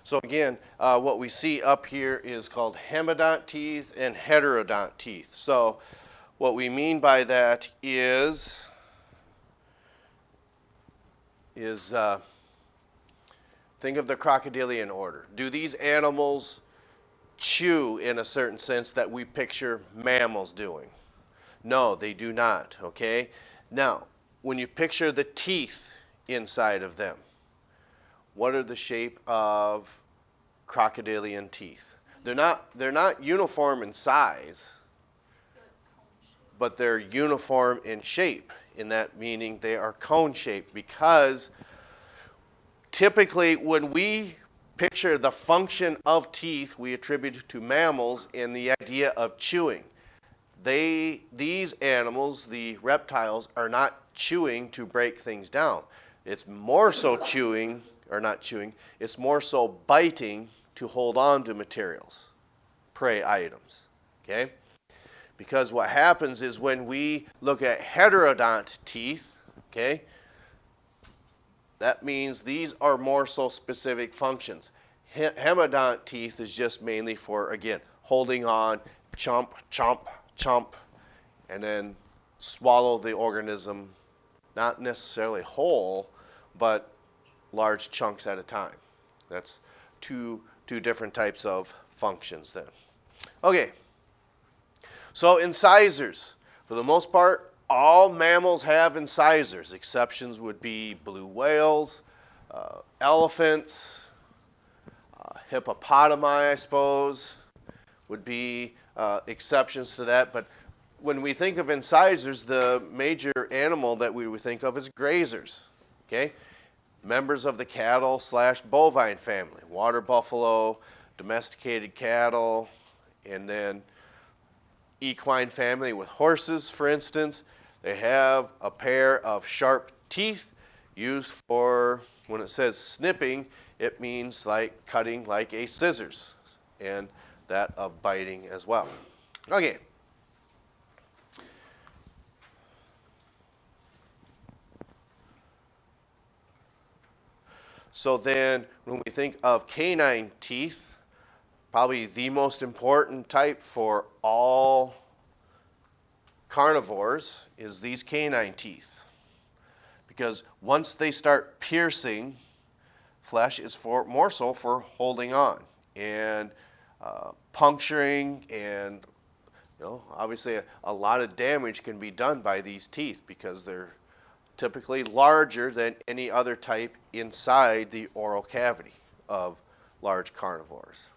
So again, what we see up here is called hemodont teeth and heterodont teeth. So what we mean by that is think of the crocodilian order. Do these animals chew in a certain sense that we picture mammals doing? No, they do not, okay? Now, when you picture the teeth inside of them, what are the shape of crocodilian teeth? They're not uniform in size, but they're uniform in shape, in that meaning they are cone-shaped, because typically when we picture the function of teeth, we attribute to mammals in the idea of chewing. These animals, the reptiles, are not chewing to break things down. It's more so chewing, or not chewing, it's more so biting to hold on to materials, prey items, okay? Because what happens is when we look at heterodont teeth, okay, that means these are more so specific functions. Hemodont teeth is just mainly for, again, holding on, chomp, chomp, chomp, and then swallow the organism, not necessarily whole, but large chunks at a time. That's two different types of functions then. Okay, so incisors. For the most part, all mammals have incisors. Exceptions would be blue whales, elephants, hippopotami, I suppose, would be exceptions to that. But when we think of incisors, the major animal that we would think of is grazers, okay? Members of the cattle/bovine family, water buffalo, domesticated cattle, and then equine family with horses, for instance. They have a pair of sharp teeth used for, when it says snipping, it means like cutting like a scissors, and that of biting as well. Okay. So then when we think of canine teeth, probably the most important type for all carnivores is these canine teeth. Because once they start piercing, flesh is more so for holding on and puncturing, and obviously a lot of damage can be done by these teeth because they're typically larger than any other type inside the oral cavity of large carnivores.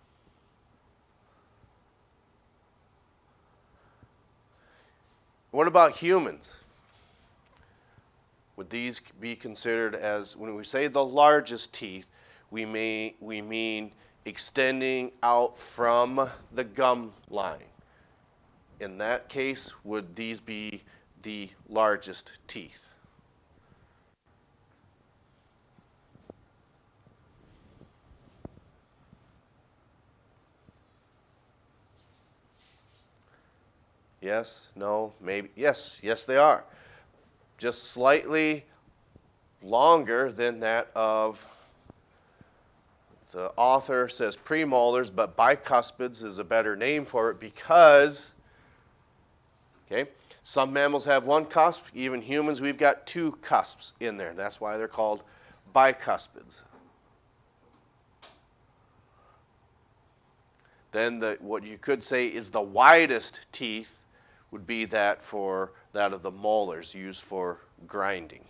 What about humans? Would these be considered as, when we say the largest teeth, we mean extending out from the gum line? In that case, would these be the largest teeth? Yes, no, maybe. Yes, they are. Just slightly longer than that of, the author says premolars, but bicuspids is a better name for it because, okay, some mammals have one cusp. Even humans, we've got two cusps in there. That's why they're called bicuspids. Then what you could say is the widest teeth would be that of the molars used for grinding.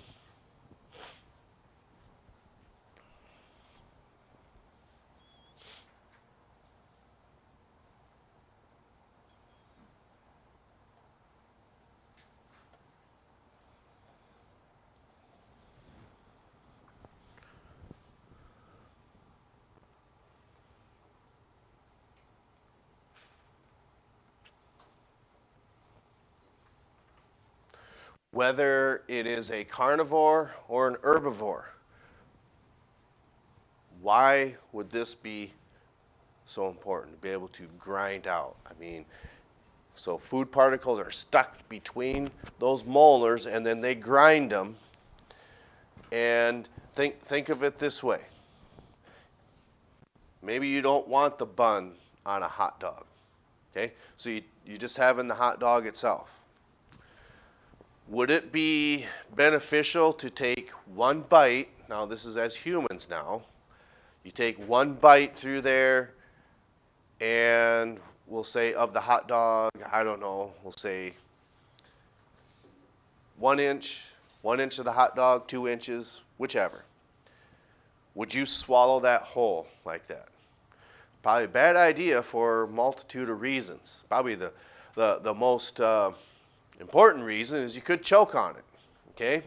Whether it is a carnivore or an herbivore, why would this be so important to be able to grind out? I mean, so food particles are stuck between those molars, and then they grind them. And think of it this way. Maybe you don't want the bun on a hot dog. Okay? So you just having the hot dog itself. Would it be beneficial to take one bite? Now this is as humans now. You take one bite through there and we'll say of the hot dog, I don't know, we'll say 1 inch of the hot dog, 2 inches, whichever. Would you swallow that whole like that? Probably a bad idea for a multitude of reasons. Probably the most important reason is you could choke on it. Okay?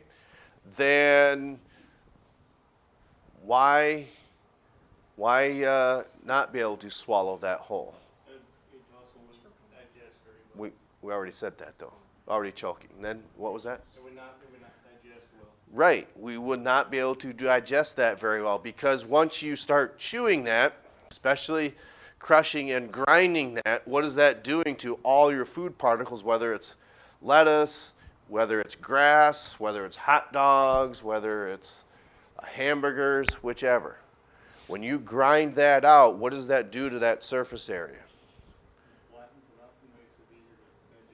Then why not be able to swallow that whole? It also wouldn't digest very well. We already said that though. Already choking. And then what was that? So it would not digest well. Right. We would not be able to digest that very well because once you start chewing that, especially crushing and grinding that, what is that doing to all your food particles, whether it's lettuce, whether it's grass, whether it's hot dogs, whether it's hamburgers, whichever. When you grind that out, what does that do to that surface area?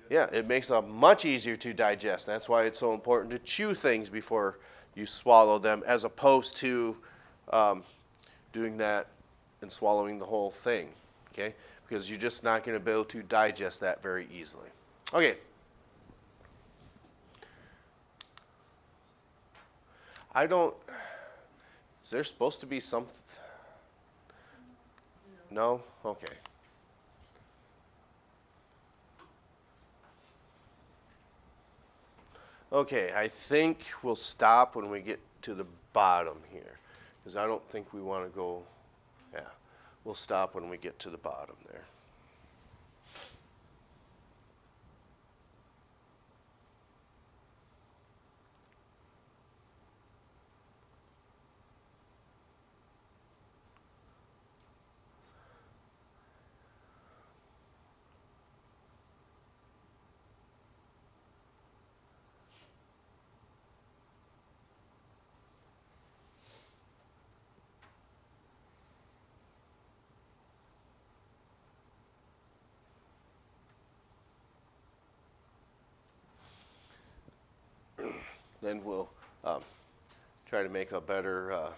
Yeah, it makes it much easier to digest. That's why it's so important to chew things before you swallow them, as opposed to doing that and swallowing the whole thing, okay? Because you're just not going to be able to digest that very easily. Okay. Is there supposed to be some? No? Okay. Okay, I think we'll stop when we get to the bottom here, because I don't think we want to go, yeah, we'll stop when we get to the bottom there. Then we'll try to make a better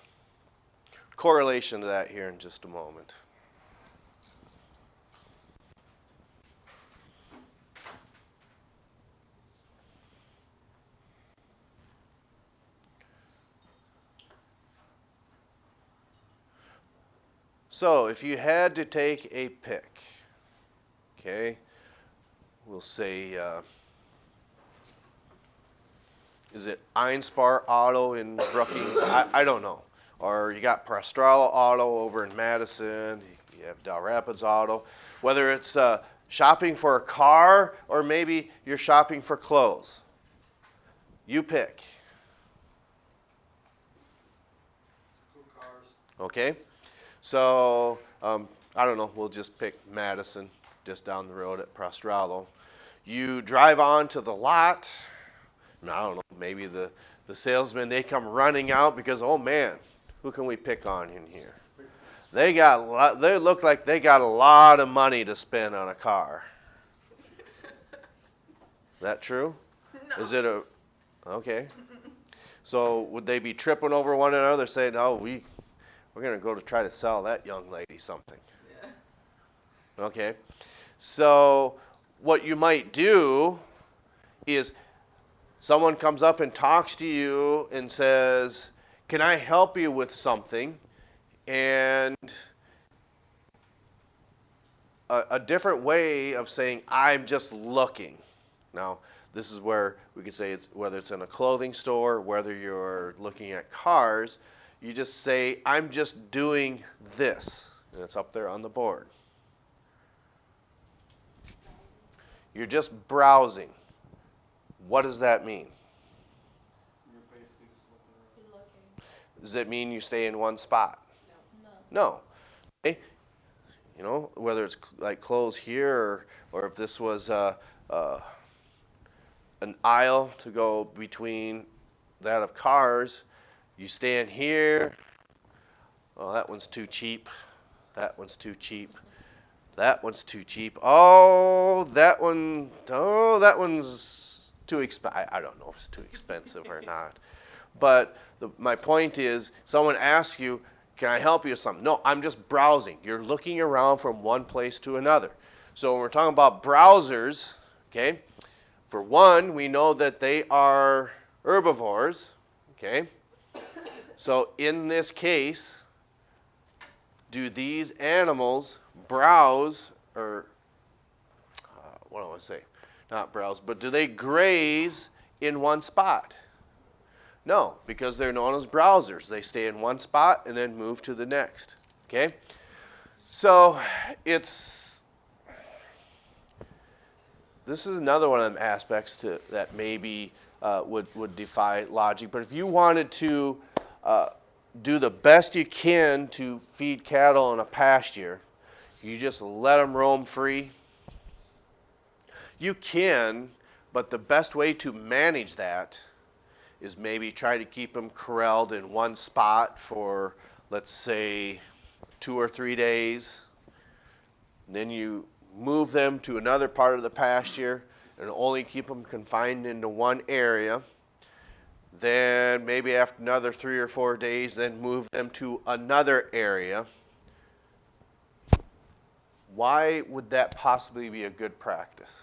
correlation to that here in just a moment. So if you had to take a pick, okay, we'll say, is it Einspar Auto in Brookings? I don't know. Or you got Prostrala Auto over in Madison. You have Del Rapids Auto. Whether it's shopping for a car or maybe you're shopping for clothes. You pick. Cars. Okay? So, I don't know. We'll just pick Madison, just down the road at Prostralo. You drive on to the lot. And I don't know, maybe the salesman, they come running out because, oh man, who can we pick on in here? They look like they got a lot of money to spend on a car. That true? No. Is it okay. So would they be tripping over one another saying, oh, we're going to go to try to sell that young lady something? Yeah. Okay. So what you might do is someone comes up and talks to you and says, can I help you with something? And a different way of saying, I'm just looking. Now, this is where we could say it's whether it's in a clothing store, whether you're looking at cars, you just say, I'm just doing this. And it's up there on the board. You're just browsing. What does that mean? You're basically just looking around. You're looking. Does it mean you stay in one spot? No. No. Okay. You know, whether it's like clothes here or if this was an aisle to go between that of cars, you stand here. Oh, that one's too cheap. that one's too cheap. That one's too cheap. Oh, that one's too expensive. I don't know if it's too expensive or not. But my point is, someone asks you, can I help you with something? No, I'm just browsing. You're looking around from one place to another. So when we're talking about browsers, okay, for one, we know that they are herbivores, okay? So in this case, do these animals browse, or what do I want to say? Not browse, but do they graze in one spot? No, because they're known as browsers. They stay in one spot and then move to the next, okay? So this is another one of them aspects that maybe would defy logic. But if you wanted to do the best you can to feed cattle in a pasture, you just let them roam free. You can, but the best way to manage that is maybe try to keep them corralled in one spot for, let's say, 2 or 3 days. Then you move them to another part of the pasture and only keep them confined into one area. Then maybe after another 3 or 4 days, then move them to another area. Why would that possibly be a good practice?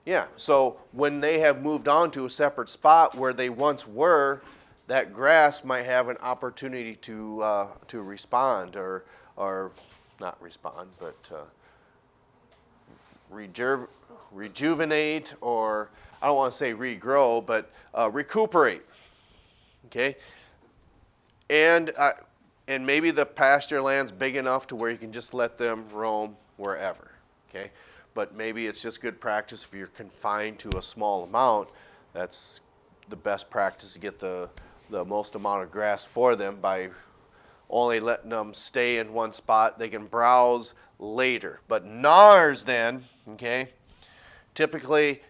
Yeah, so when they have moved on to a separate spot where they once were, that grass might have an opportunity to respond or not respond, but rejuvenate, or I don't want to say regrow, but recuperate. Okay, and maybe the pasture land's big enough to where you can just let them roam wherever. Okay. But maybe it's just good practice if you're confined to a small amount. That's the best practice to get the most amount of grass for them by only letting them stay in one spot. They can browse later. But NARS then, okay, typically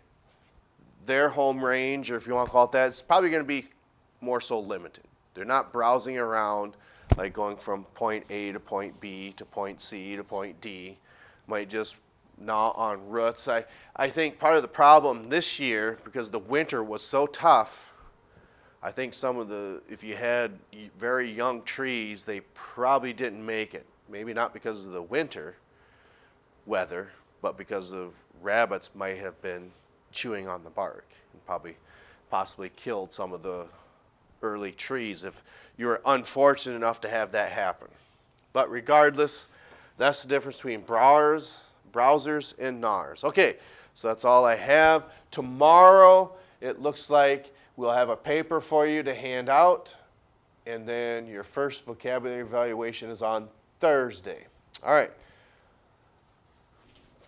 their home range, or if you want to call it that, it's probably going to be more so limited. They're not browsing around like going from point A to point B to point C to point D. Might just gnaw on roots. I think part of the problem this year, because the winter was so tough, I think if you had very young trees, they probably didn't make it. Maybe not because of the winter weather, but because of rabbits might have been chewing on the bark and possibly killed some of the early trees if you were unfortunate enough to have that happen. But regardless, that's the difference between browsers and NARS. Okay, so that's all I have. Tomorrow, it looks like we'll have a paper for you to hand out, and then your first vocabulary evaluation is on Thursday. All right.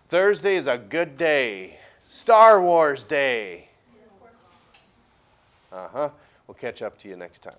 Thursday is a good day. Star Wars Day. We'll catch up to you next time.